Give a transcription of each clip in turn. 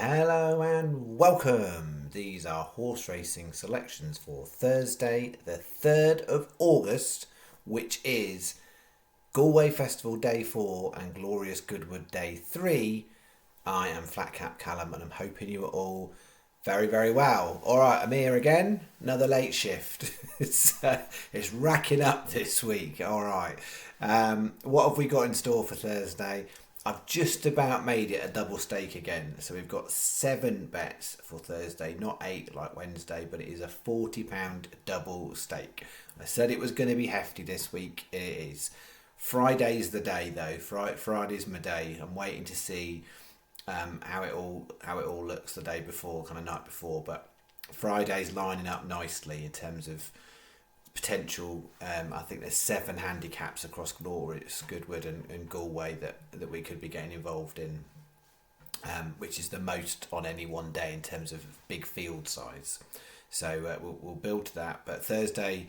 Hello and welcome. These are horse racing selections for Thursday, the 3rd of August, which is Galway Festival Day 4 and Glorious Goodwood Day 3. I am Flat Cap Callum and I'm hoping you are all very, very well. Alright, I'm here again. Another late shift. It's racking up this week. Alright. What have we got in store for Thursday? I've just about made it a double stake again. So we've got 7 bets for Thursday, not 8 like Wednesday, but it is a £40 double stake. I said it was going to be hefty this week. It is. Friday's the day though. Friday's my day. I'm waiting to see how it all looks the day before, kind of night before. But Friday's lining up nicely in terms of potential. I think there's 7 handicaps across Glorious, Goodwood and Galway that we could be getting involved in, which is the most on any one day in terms of big field size. So we'll build to that. But Thursday,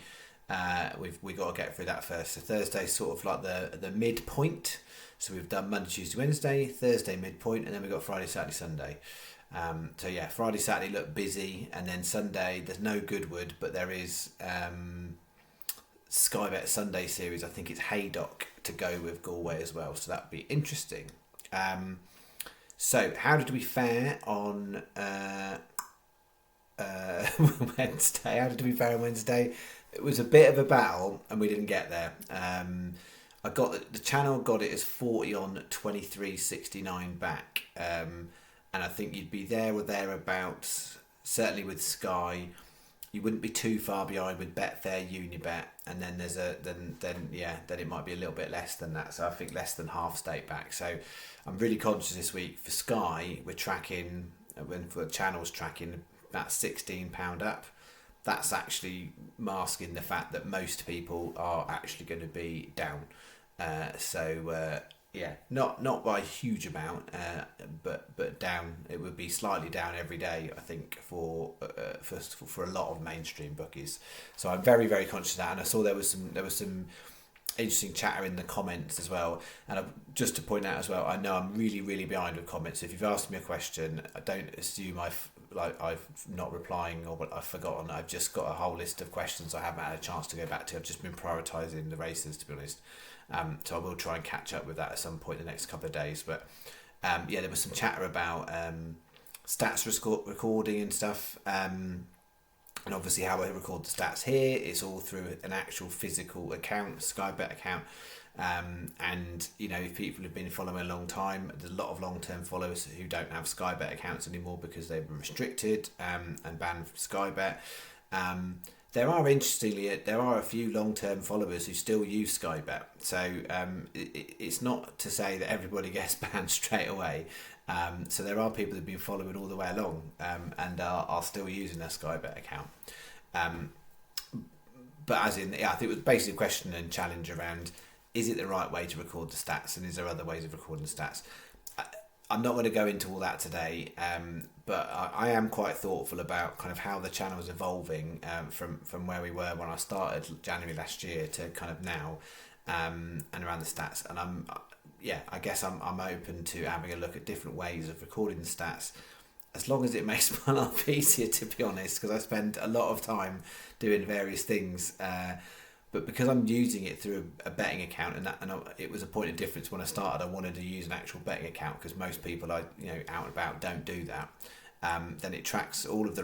we got to get through that first. So Thursday's sort of like the midpoint. So we've done Monday, Tuesday, Wednesday, Thursday midpoint, and then we've got Friday, Saturday, Sunday. So yeah, Friday, Saturday look busy, and then Sunday there's no Goodwood, but there is Sky Bet Sunday series. I think it's Haydock to go with Galway as well, so that would be interesting. So how did we fare on Wednesday? How did we fare on Wednesday? It was a bit of a battle, and we didn't get there. I got the channel got it as 40 on 23.69 back. And I think you'd be there or thereabouts. Certainly with Sky, you wouldn't be too far behind with Betfair, Unibet, and then there's then it might be a little bit less than that. So I think less than half stake back. So I'm really conscious this week for Sky. We're tracking when for the channel's tracking about £16 up. That's actually masking the fact that most people are actually going to be down. Yeah, not by a huge amount, but down. It would be slightly down every day, I think, for a lot of mainstream bookies. So I'm very, very conscious of that. And I saw there was some interesting chatter in the comments as well. And just to point out as well, I know I'm really, really behind with comments. So if you've asked me a question, I don't assume I've not replying or what I've forgotten. I've just got a whole list of questions I haven't had a chance to go back to. I've just been prioritising the races, to be honest. So I will try and catch up with that at some point in the next couple of days. But there was some chatter about stats recording and stuff. And obviously how I record the stats here is all through an actual physical account, Sky Bet account. And if people have been following a long time, there's a lot of long-term followers who don't have Sky Bet accounts anymore because they've been restricted and banned from Sky Bet. There are a few long-term followers who still use Sky Bet. So it's not to say that everybody gets banned straight away. So there are people who've been following all the way along and are still using their Sky Bet account. But I think it was basically a question and challenge around, is it the right way to record the stats, and is there other ways of recording the stats? I'm not going to go into all that today, but I am quite thoughtful about kind of how the channel is evolving from where we were when I started January last year to kind of now, and around the stats. And I guess I'm open to having a look at different ways of recording the stats, as long as it makes my life easier, to be honest, because I spend a lot of time doing various things. But because I'm using it through a betting account, and it was a point of difference when I started. I wanted to use an actual betting account because most people out and about don't do that. Then it tracks all of the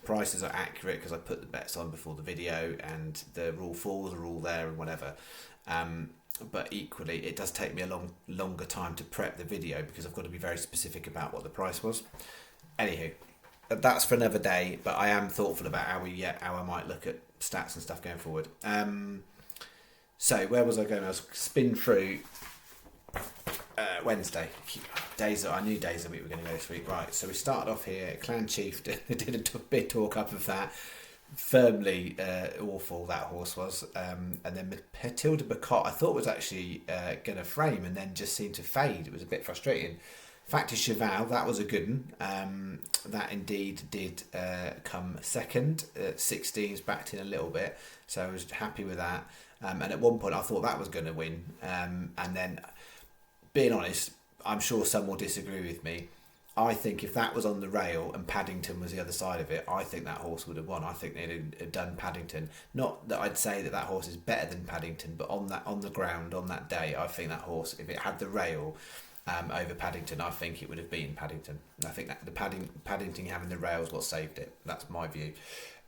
prices are accurate because I put the bets on before the video, and the rule falls are all there and whatever. But equally, it does take me a longer time to prep the video because I've got to be very specific about what the price was. Anywho, that's for another day. But I am thoughtful about how I might look at stats and stuff going forward. So where was I going? I was spin through Wednesday. I knew days of the week we were going to go this week. Right, so we started off here. Clan Chief did a bit talk up of that. Firmly awful that horse was. And then Matilda Bacot I thought was actually going to frame and then just seemed to fade. It was a bit frustrating. Factor Cheval, that was a good one. That indeed did come second. 16s backed in a little bit, so I was happy with that. And at one point I thought that was going to win. And then, being honest, I'm sure some will disagree with me. I think if that was on the rail and Paddington was the other side of it, I think that horse would have won. I think they'd have done Paddington. Not that I'd say that horse is better than Paddington, but on the ground on that day, I think that horse, if it had the rail over Paddington, I think it would have beaten Paddington. And I think that the Paddington having the rail is what saved it. That's my view.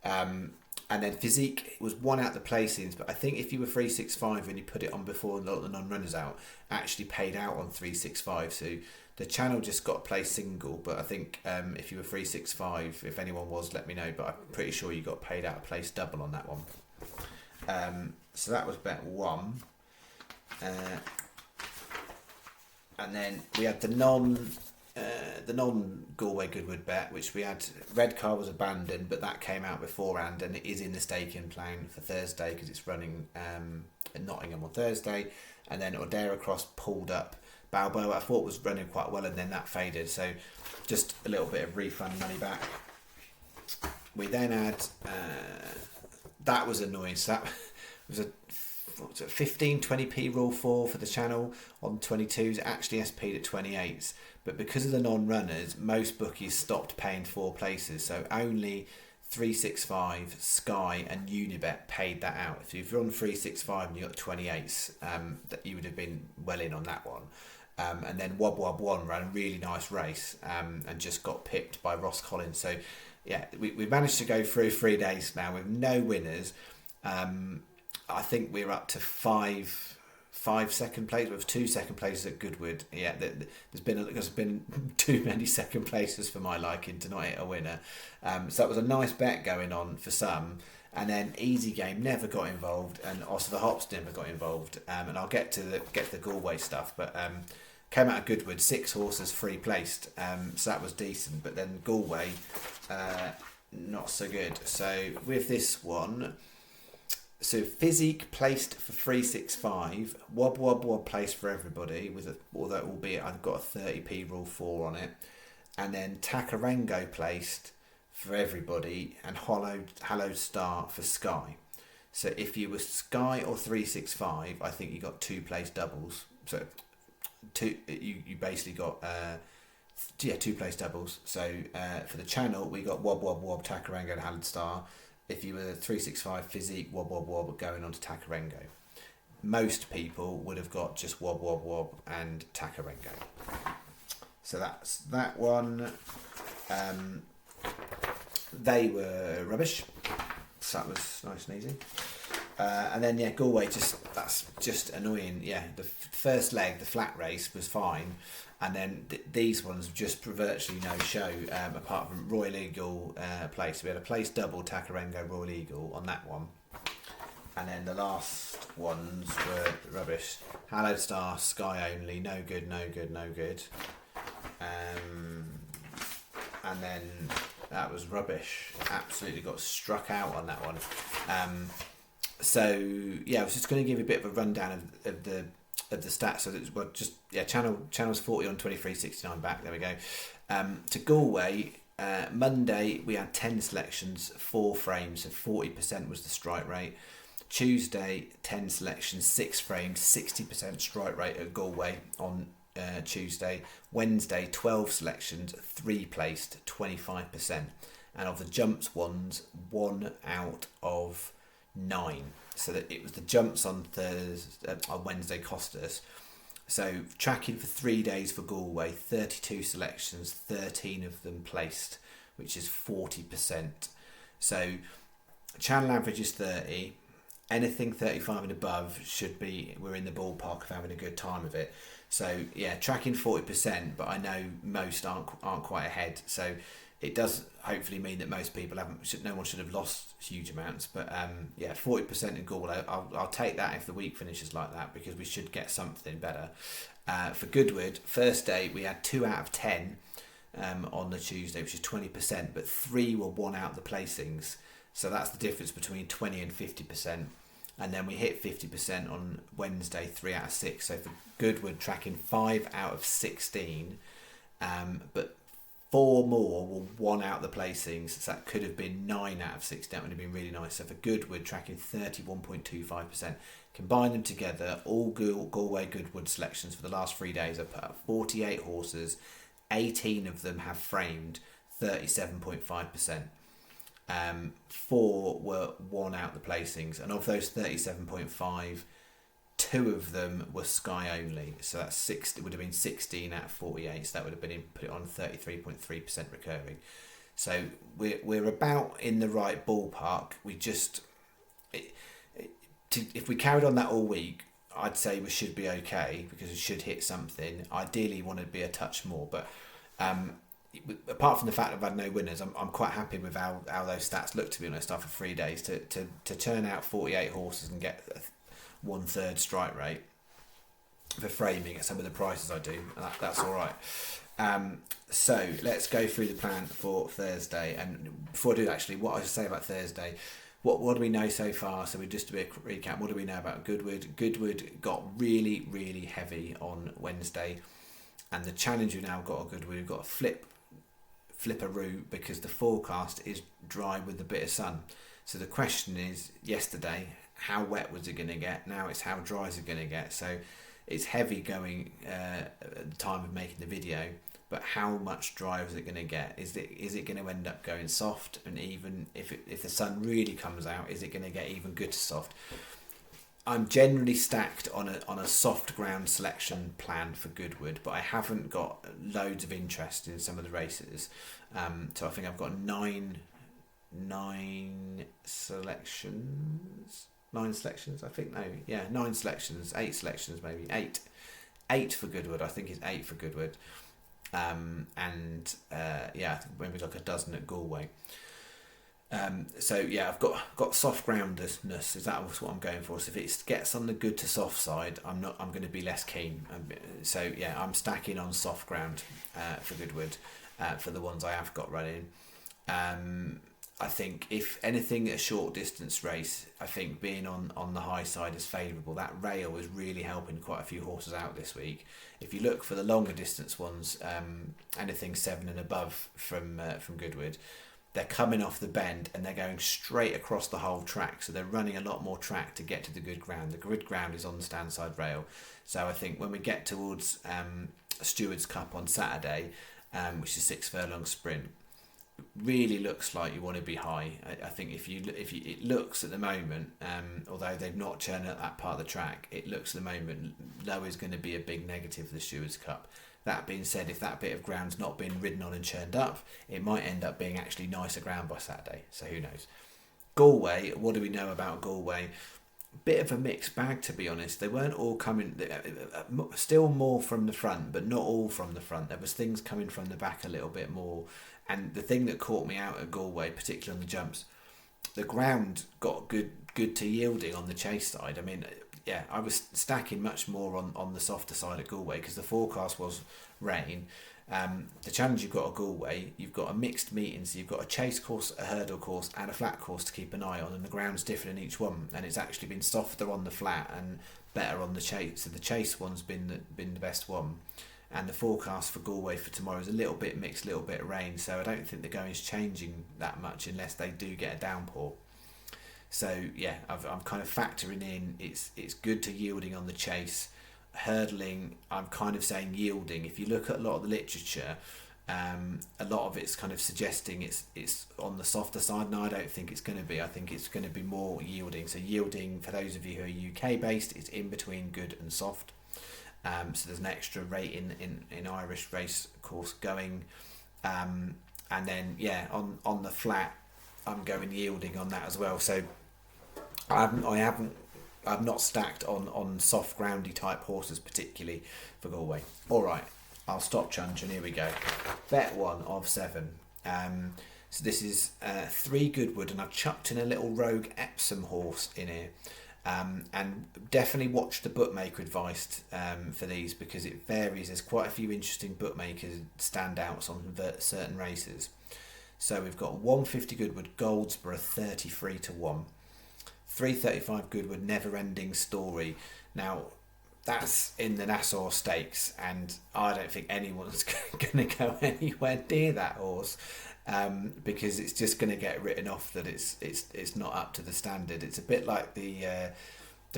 And then Physique was one out the placings, but I think if you were 365 and you put it on before the non-runners out, actually paid out on 365. So the channel just got a place single, but I think if you were 365, if anyone was, let me know. But I'm pretty sure you got paid out a place double on that one. So that was bet one. And then we had the non Galway Goodwood bet, which we had. Redcar was abandoned, but that came out beforehand, and it is in the staking plan for Thursday because it's running at Nottingham on Thursday. And then Ordera Cross pulled up. Balboa I thought was running quite well, and then that faded. So just a little bit of refund money back. We then had that was annoying. So that was a 15-20p rule 4 for the channel on 22s. Actually SP'd at 28s, but because of the non-runners, most bookies stopped paying 4 places, so only 365, Sky and Unibet paid that out. If you're on 365 and you got 28s, that you would have been well in on that one. And then Wob Wob 1 ran a really nice race and just got pipped by Ross Collins. So yeah, we managed to go through 3 days now with no winners. I think we're up to five second places with 2 second places at Goodwood. Yeah, there's been too many second places for my liking to not hit a winner. So that was a nice bet going on for some. And then Easy Game never got involved, and also the Hops never got involved. And I'll get to the Galway stuff, but came out of Goodwood 6 horses 3 placed. So that was decent. But then Galway, not so good. So with this one. So Physique placed for 365, Wob Wob Wob placed for everybody, although albeit I've got a 30p rule 4 on it, and then Takarengo placed for everybody, and Hallowed Star for Sky. So if you were Sky or 365, I think you got 2 place doubles. So you basically got 2 place doubles. So for the channel we got Wob Wob Wob, Takarengo and Hallowed Star. If you were 365 Physique, Wob Wob Wob going on to Takarengo. Most people would have got just Wob Wob Wob and Takarengo. So that's that one. They were rubbish. So that was nice and easy. And then Galway, that's just annoying. Yeah, the first leg, the flat race was fine. And then these ones just virtually no show, apart from Royal Eagle place. We had a place double, Takarengo, Royal Eagle on that one. And then the last ones were rubbish. Hallowed Star, Sky only, no good, no good, no good. And then that was rubbish. Absolutely got struck out on that one. So yeah, I was just going to give you a bit of a rundown of the stats. So it's channel's 40 on 23.69 back. There we go. To Galway, Monday we had 10 selections, 4 frames, so 40% was the strike rate. Tuesday 10 selections, 6 frames, 60% strike rate at Galway on Tuesday. Wednesday 12 selections, 3 placed, 25%, and of the jumps ones, 1 out of 9. So that it was the jumps on Wednesday cost us. So tracking for 3 days for Galway, 32 selections, 13 of them placed, which is 40%. So channel average is 30. Anything 35 and above we're in the ballpark of having a good time of it. So yeah, tracking 40%, but I know most aren't quite ahead. So it does hopefully mean that most people no one should have lost huge amounts, but 40% in Galway, I'll take that if the week finishes like that, because we should get something better. For Goodwood, first day we had 2 out of 10 on the Tuesday, which is 20%, but 3 were 1 out of the placings, so that's the difference between 20 and 50%. And then we hit 50% on Wednesday, 3 out of 6. So for Goodwood, tracking 5 out of 16, but 4 more were 1 out of the placings, so that could have been 9 out of 6. That would have been really nice. So for Goodwood, tracking 31.25%. Combine them together, all Galway Goodwood selections for the last 3 days. I put up 48 horses, 18 of them have framed 37.5%. 4 were won out the placings, and of those 37.5, 2 of them were Sky only. So that's 6. It would have been 16 out of 48. So that would have been put it on 33.3% recurring. So we're about in the right ballpark. We just if we carried on that all week, I'd say we should be okay because we should hit something. Ideally, want to be a touch more, but apart from the fact I've had no winners, I'm quite happy with how those stats look, to be honest, after 3 days. To turn out 48 horses and get a 1/3 strike rate for framing at some of the prices I do, that's all right. So let's go through the plan for Thursday. And before I do, actually, what I should say about Thursday, what do we know so far? So we just do a recap. What do we know about Goodwood? Goodwood got really, really heavy on Wednesday, and the challenge we've now got at Goodwood, we've got to flip a route because the forecast is dry with a bit of sun. So the question is, yesterday, how wet was it going to get? Now it's how dry is it going to get? So it's heavy going at the time of making the video, but how much drier is it going to get? Is it going to end up going soft? And even if the sun really comes out, is it going to get even good to soft? I'm generally stacked on a soft ground selection plan for Goodwood, but I haven't got loads of interest in some of the races. So I think I've got nine selections. 9 selections, I think. No, yeah, 9 selections, 8 selections, maybe 8 for Goodwood. I think it's 8 for Goodwood. Yeah, I think maybe like a dozen at Galway. So yeah, I've got soft groundedness. Is that what I'm going for? So if it gets on the good to soft side, I'm going to be less keen. So yeah, I'm stacking on soft ground for Goodwood for the ones I have got running. I think if anything, a short distance race, I think being on the high side is favourable. That rail is really helping quite a few horses out this week. If you look for the longer distance ones, anything 7 and above from Goodwood, they're coming off the bend and they're going straight across the whole track. So they're running a lot more track to get to the good ground. The good ground is on the stand side rail. So I think when we get towards Stewards Cup on Saturday, which is 6 furlong sprint, really looks like you want to be high. I think if you it looks at the moment, although they've not churned out that part of the track, it looks at the moment low is going to be a big negative for the Stewards Cup. That being said, if that bit of ground's not been ridden on and churned up, it might end up being actually nicer ground by Saturday. So who knows? Galway, what do we know about Galway? Bit of a mixed bag, to be honest. They weren't all coming, still more from the front, but not all from the front. There was things coming from the back a little bit more. And the thing that caught me out at Galway, particularly on the jumps, the ground got good to yielding on the chase side. I mean, yeah, I was stacking much more on the softer side at Galway because the forecast was rain. The challenge you've got at Galway, you've got a mixed meeting, so you've got a chase course, a hurdle course and a flat course to keep an eye on, and the ground's different in each one, and it's actually been softer on the flat and better on the chase. So the chase one's been the best one. And the forecast for Galway for tomorrow is a little bit mixed, a little bit of rain. So I don't think the going's changing that much unless they do get a downpour. So yeah, I'm kind of factoring in it's good to yielding on the chase. Hurdling, I'm kind of saying yielding. If you look at a lot of the literature, a lot of it's kind of suggesting it's on the softer side. No, I don't think it's going to be. I think it's going to be more yielding. So yielding, for those of you who are UK based, is in between good and soft. So there's an extra rate in Irish race course going, and then yeah, on the flat, I'm going yielding on that as well. So I've not stacked on soft groundy type horses particularly for Galway. All right, I'll stop chunging. Here we go. Bet 1 of 7. So this is 3 Goodwood, and I've chucked in a little rogue Epsom horse in here. And definitely watch the bookmaker advice for these because it varies. There's quite a few interesting bookmakers standouts on certain races. So we've got 150 Goodwood Goldsborough 33 to 1, 335 Goodwood Never Ending Story. Now that's in the Nassau Stakes, and I don't think anyone's going to go anywhere near that horse. Because it's just going to get written off that it's not up to the standard. It's a bit like the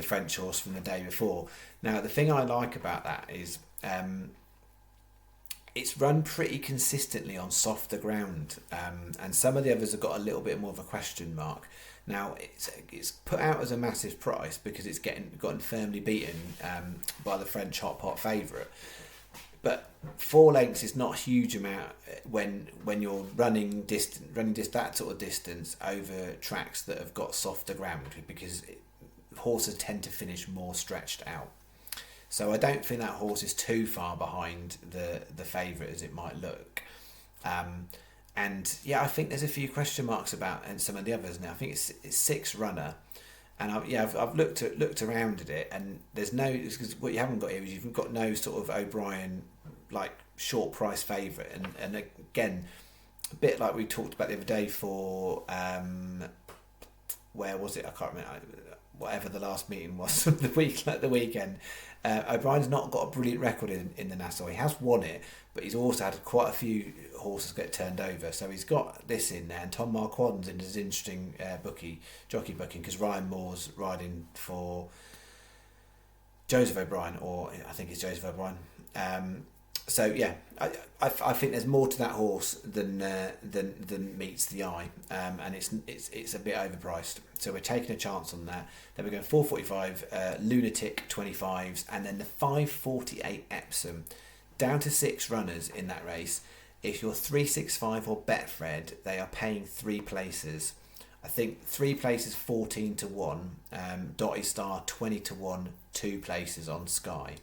French horse from the day before. Now the thing I like about that is it's run pretty consistently on softer ground, and some of the others have got a little bit more of a question mark. Now it's put out as a massive price because it's gotten firmly beaten by the French hot pot favourite. But 4 lengths is not a huge amount when you're running that sort of distance over tracks that have got softer ground, because horses tend to finish more stretched out. So I don't think that horse is too far behind the favourite as it might look. And yeah, I think there's a few question marks about and some of the others now. I think it's 6 runner, and I've looked around at it, and there's no, because what you haven't got here is you've got no sort of O'Brien like short price favourite, and again, a bit like we talked about the other day for where was it? I can't remember. Whatever the last meeting was, the weekend. O'Brien's not got a brilliant record in the Nassau. He has won it, but he's also had quite a few horses get turned over. So he's got this in there, and Tom Marquard's in his interesting jockey booking, because Ryan Moore's riding for Joseph O'Brien, or I think it's Joseph O'Brien. So yeah, I think there's more to that horse than meets the eye, and it's a bit overpriced. So we're taking a chance on that. Then we're going 445 Lunatic 25s, and then the 548 Epsom, down to 6 runners in that race. If you're 365 or Betfred, they are paying 3 places. I think 3 places 14 to 1. Dotty Star 20 to 1. 2 places on Sky.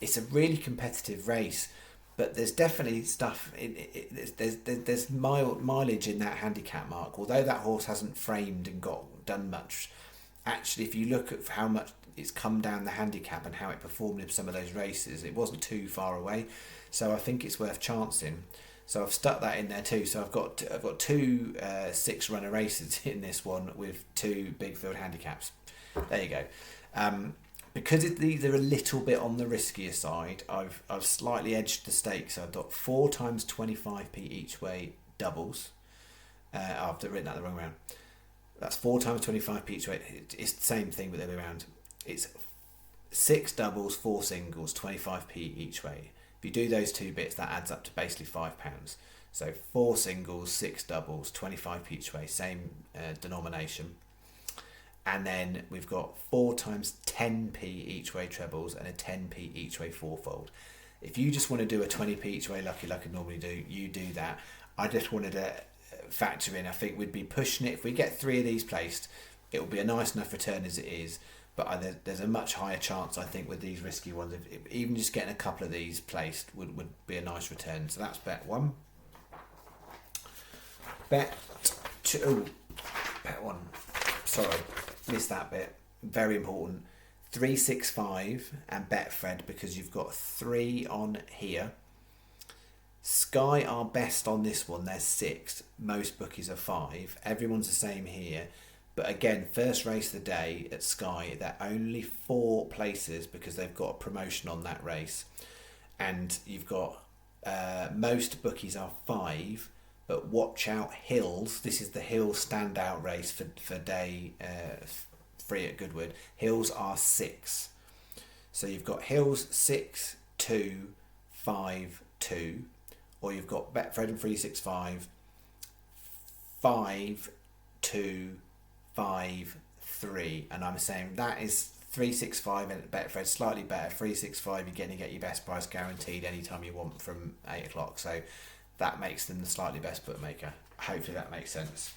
It's a really competitive race, but there's definitely stuff in it. There's mileage in that handicap mark. Although that horse hasn't framed and done much, actually, if you look at how much it's come down the handicap and how it performed in some of those races, it wasn't too far away. So I think it's worth chancing. So I've stuck that in there too. So I've got 2 6 runner races in this one with 2 big field handicaps. There you go. Because these are a little bit on the riskier side, I've slightly edged the stakes. So I've got 4 times 25p each way doubles. I've written that the wrong way around. That's 4 times 25p each way. It's the same thing, but the other way around. It's 6 doubles, 4 singles, 25p each way. If you do those 2 bits, that adds up to basically £5. So 4 singles, 6 doubles, 25p each way, same denomination. And then we've got 4 times 10p each way trebles and a 10p each way fourfold. If you just want to do a 20p each way lucky like I normally do, you do that. I just wanted to factor in, I think we'd be pushing it. If we get 3 of these placed, it will be a nice enough return as it is. But there's a much higher chance, I think, with these risky ones. If even just getting a couple of these placed would be a nice return. So that's bet 1. Bet 2. Bet 1. Sorry. Missed that bit. Very important. 365 and Betfred, because you've got 3 on here. Sky are best on this one. They're 6. Most bookies are 5. Everyone's the same here. But again, first race of the day at Sky, they're only 4 places because they've got a promotion on that race. And you've got most bookies are 5. But watch out, Hills. This is the Hills standout race for day 3 at Goodwood. Hills are 6. So you've got Hills 6, 2, 5, 2. Or you've got Betfred and 365, 5, 2, 5, 3. And I'm saying that is 365 and Betfred slightly better. 365 you're going to get your best price guaranteed anytime you want from 8 o'clock. So that makes them the slightly best bookmaker. Hopefully that makes sense.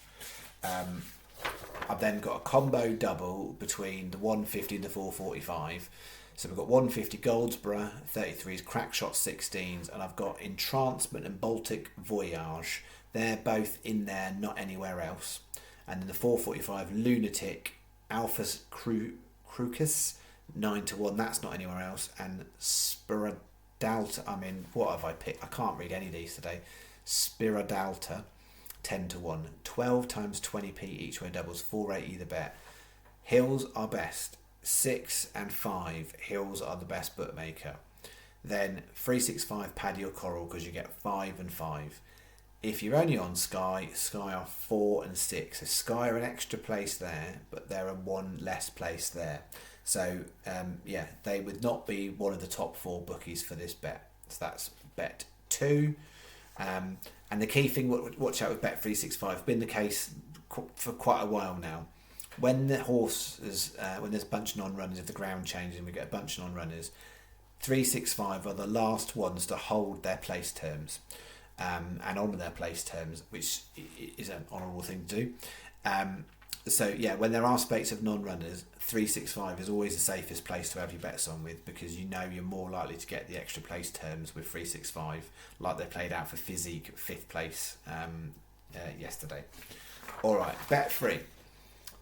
I've then got a combo double between the 150 and the 445. So we've got 150 Goldsborough 33s, Crackshot 16s, and I've got Entrancement and Baltic Voyage. They're both in there, not anywhere else. And then the 445 Lunatic, Alphas Crucus 9 to 1. That's not anywhere else. And Spiradalta. I mean, what have I picked? I can't read any of these today. Spiradalta 10 to 1. 12 times 20p each way doubles. 480 the bet. Hills are best. 6 and 5. Hills are the best bookmaker. Then 365 Paddy or Coral, because you get 5 and 5. If you're only on Sky, Sky are 4 and 6. So Sky are an extra place there, but there are 1 less place there. So yeah, they would not be one of the top 4 bookies for this bet. So that's bet 2. And the key thing, watch out with bet 365, been the case for quite a while now. When the horse is, when there's a bunch of non-runners, if the ground changes and we get a bunch of non-runners, 365 are the last ones to hold their place terms and honour their place terms, which is an honourable thing to do. So yeah, when there are spates of non-runners, 365 is always the safest place to have your bets on with, because you know you're more likely to get the extra place terms with 365, like they played out for Physique 5th place yesterday. All right, bet 3.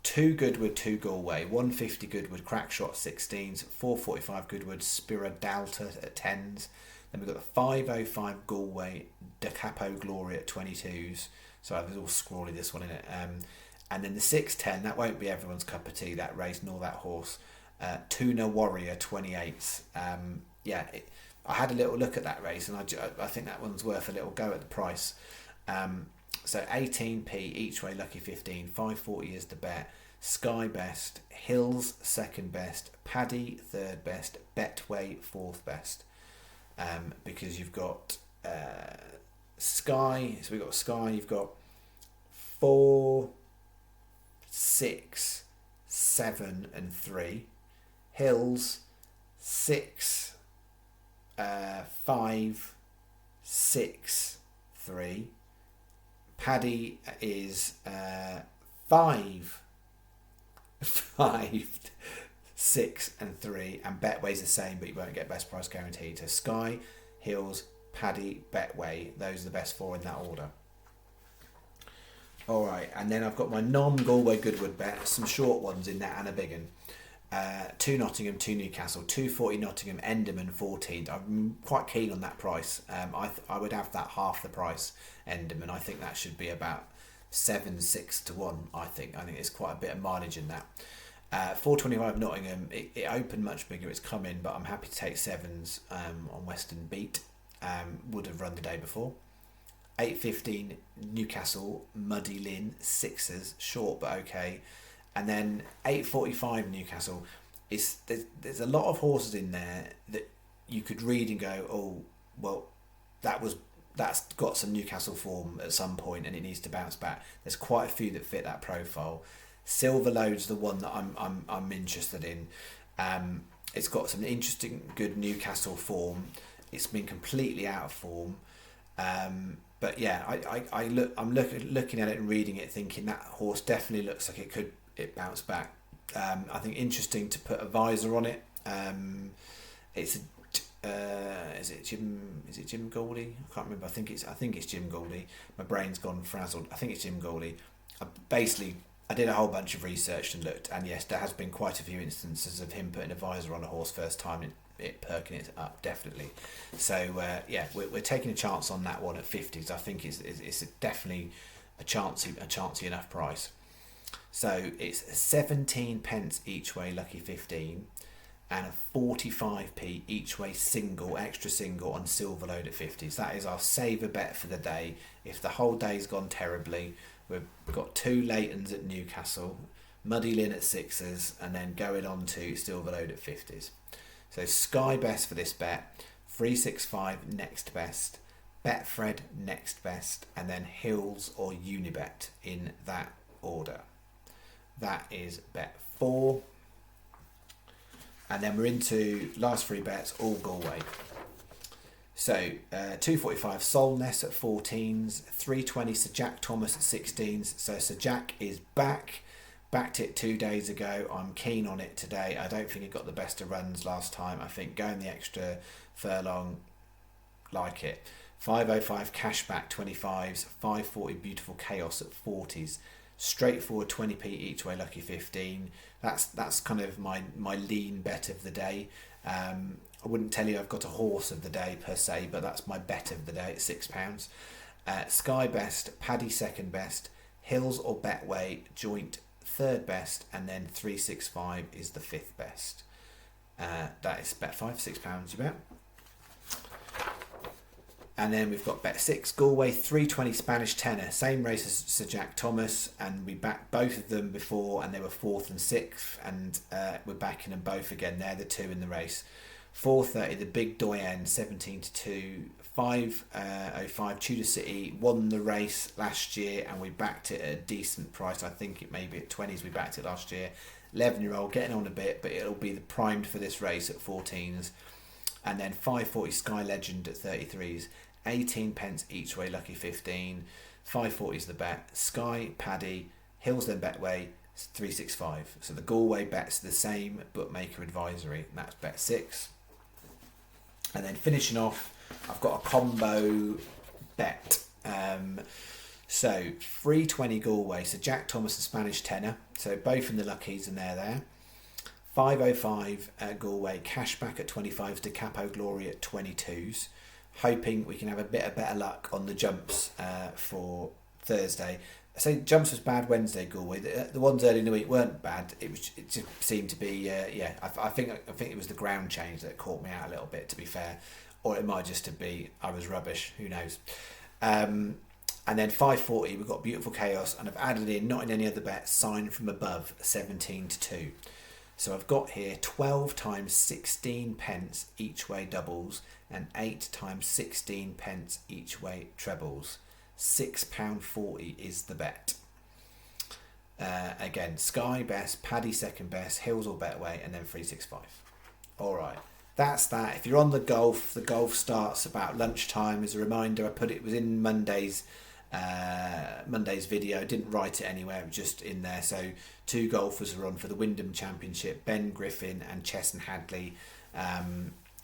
2 Goodwood, 2 Galway, 150 Goodwood, Crackshot 16s, 445 Goodwood, Spiridalta at 10s. Then we've got the 505 Galway, Da Capo Gloria at 22s. So there's all scrawly, this one, in it. And then the 610, that won't be everyone's cup of tea, that race, nor that horse. Tuna Warrior 28s. I had a little look at that race, and I think that one's worth a little go at the price. So 18p each way, lucky 15, 540 is the bet. Sky best, Hills second best, Paddy third best, Betway fourth best. Because you've got Sky, so we've got Sky, you've got 4, 6, 7 and 3. Hills 6, 5, 6, 3. Paddy is 5, 6 and 3, and Betway's the same, but you won't get best price guaranteed. So Sky, Hills, Paddy, Betway, those are the best 4 in that order. All right, and then I've got my non-Galway Goodwood bet, some short ones in that and a big one. 2 Nottingham, 2 Newcastle, 240 Nottingham, Enderman 14th. I'm quite keen on that price. I would have that half the price, Enderman. I think that should be about 7-6 to 1. I think it's quite a bit of mileage in that. 425 Nottingham, it opened much bigger, it's come in, but I'm happy to take 7s on Western Beat. Would have run the day before. 815 Newcastle, Muddy Lynn, 6s, short but okay. And then 845 Newcastle, there's a lot of horses in there that you could read and go, oh well, that's got some Newcastle form at some point and it needs to bounce back. There's quite a few that fit that profile. Silverlode's the one that I'm interested in. It's got some interesting, good Newcastle form. It's been completely out of form. But yeah, I'm looking at it and reading it, thinking that horse definitely looks like it bounce back. I think interesting to put a visor on it. It's is it Jim Goldie? I can't remember. I think it's Jim Goldie. My brain's gone frazzled. I think it's Jim Goldie. I did a whole bunch of research and looked, and yes, there has been quite a few instances of him putting a visor on a horse first time and it perking it up, definitely. So we're taking a chance on that one at 50s. I think it's definitely a chancy enough price. So it's 17 pence each way, lucky 15, and a 45p each way extra single on Silverlode at 50s. That is our saver bet for the day. If the whole day's gone terribly, we've got 2 Leightons at Newcastle, Muddy Lynn at 6s, and then going on to Silverlode at 50s. So Sky best for this bet, 365 next best, Betfred next best, and then Hills or Unibet in that order. That is bet 4. And then we're into last 3 bets, all Galway. So 245 Solness at 14s, 320 Sir Jack Thomas at 16s. So Sir Jack is back. Backed it 2 days ago. I'm keen on it today. I don't think it got the best of runs last time. I think going the extra furlong, like it. 505 Cashback 25s, 540 Beautiful Chaos at 40s. Straightforward 20p each way, lucky 15. That's kind of my lean bet of the day. I wouldn't tell you I've got a horse of the day per se, but that's my bet of the day at £6. Sky best, Paddy second best, Hills or Betway joint third best, and then 365 is the 5th best. That is bet 5, £6 you bet. And then we've got bet 6 Galway, 320 Spanish tenor, same race as Sir Jack Thomas, and we backed both of them before and they were 4th and 6th, and we're backing them both again. They're the 2 in the race. 4:30 the big Doyen 17-2. 5:05 Tudor City won the race last year, and we backed it at a decent price. I think it may be at 20s. We backed it last year. 11-year-old getting on a bit, but it'll be the primed for this race at 14s. And then 5:40 Sky Legend at 33s. 18 pence each way, lucky 15. 5:40 is the bet. Sky, Paddy, Hillsden Betway 365. So the Galway bet's the same, but maker advisory. And that's bet 6. And then finishing off, I've got a combo bet. So 320 Galway. So Jack Thomas, the Spanish tenor. So both in the luckies, and they're there. 5:05 Galway. Cashback at 25s. De Capo Glory at 22s. Hoping we can have a bit of better luck on the jumps for Thursday. I say jumps was bad Wednesday, Galway. The ones early in the week weren't bad. It just seemed to be I think it was the ground change that caught me out a little bit, to be fair, or it might just be I was rubbish. Who knows? And then 5:40 we've got Beautiful Chaos, and I've added in, not in any other bets, Sign from Above 17-2. So I've got here 12 times 16 pence each way doubles and 8 times 16 pence each way trebles. £6.40 is the bet. Again, Sky best, Paddy second best, Hills or Betway, and then 365. All right, that's that. If you're on the golf starts about lunchtime. As a reminder, it was in Monday's video. I didn't write it anywhere, it was just in there. So 2 golfers are on for the Wyndham Championship, Ben Griffin and Chesson Hadley.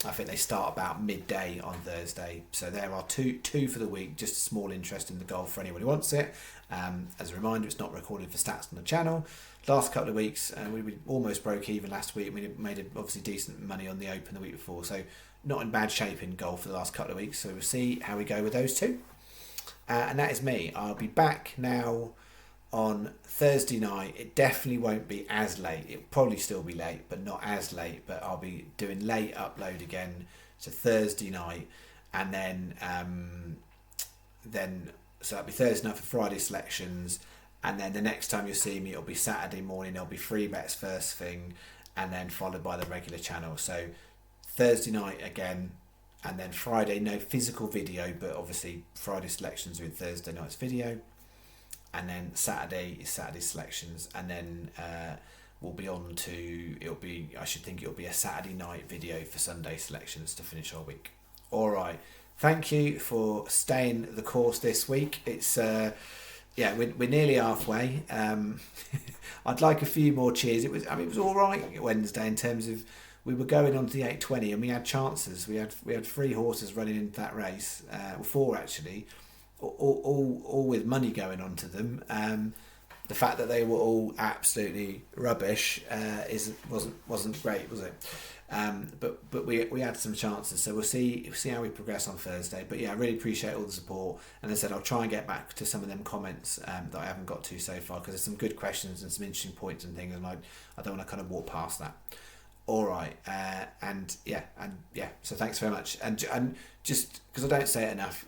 I think they start about midday on Thursday. So there are two for the week. Just a small interest in the golf for anyone who wants it. As a reminder, it's not recorded for stats on the channel. Last couple of weeks, we almost broke even last week. We made obviously decent money on the Open the week before. So not in bad shape in golf for the last couple of weeks. So we'll see how we go with those two. And that is me. I'll be back now on Thursday night. It definitely won't be as late. It'll probably still be late, but not as late. But I'll be doing late upload again. So Thursday night, and then so that'll be Thursday night for Friday selections, and then the next time you'll see me, it'll be Saturday morning. There'll be free bets first thing, and then followed by the regular channel. So Thursday night again, and then Friday no physical video, but obviously Friday selections are in Thursday night's video. And then Saturday is Saturday selections, and then we'll be on to, I should think it'll be a Saturday night video for Sunday selections to finish our week. All right, thank you for staying the course this week. It's we're nearly halfway. I'd like a few more cheers. It was all right Wednesday in terms of we were going on to the 8:20 and we had chances. We had 3 horses running into that race, 4 actually. All with money going on to them. The fact that they were all absolutely rubbish wasn't great, was it? But we had some chances, so we'll see how we progress on Thursday. But yeah, I really appreciate all the support, and as I said, I'll try and get back to some of them comments that I haven't got to so far, because there's some good questions and some interesting points and things, and I don't want to kind of walk past that. All right, so thanks very much, and just because I don't say it enough.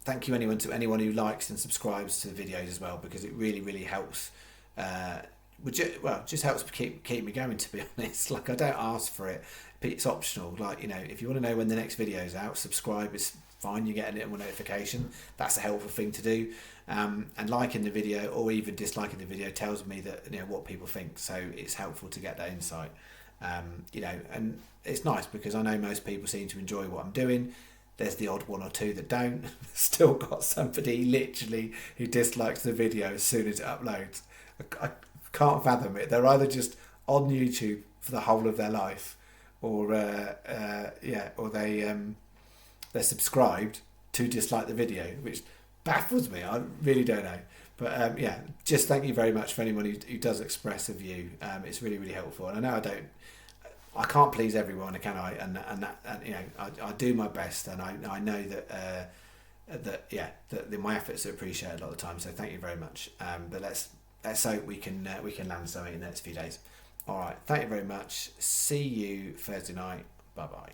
Thank you anyone who likes and subscribes to the videos as well, because it really helps. Just helps keep me going, to be honest. Like, I don't ask for it, but it's optional. Like, if you want to know when the next video is out, subscribe. It's fine. You get a little notification. That's a helpful thing to do. And liking the video or even disliking the video tells me that what people think. So it's helpful to get that insight. And it's nice because I know most people seem to enjoy what I'm doing. There's the odd one or two that don't. Still got somebody literally who dislikes the video as soon as it uploads. I can't fathom it. They're either just on YouTube for the whole of their life, or they're subscribed to dislike the video, which baffles me. I really don't know. But just thank you very much for anyone who does express a view. It's really helpful. And I know I can't please everyone, can I? And I do my best, and I know that my efforts are appreciated a lot of the time. So thank you very much. But let's hope we can land something in the next few days. All right, thank you very much. See you Thursday night. Bye bye.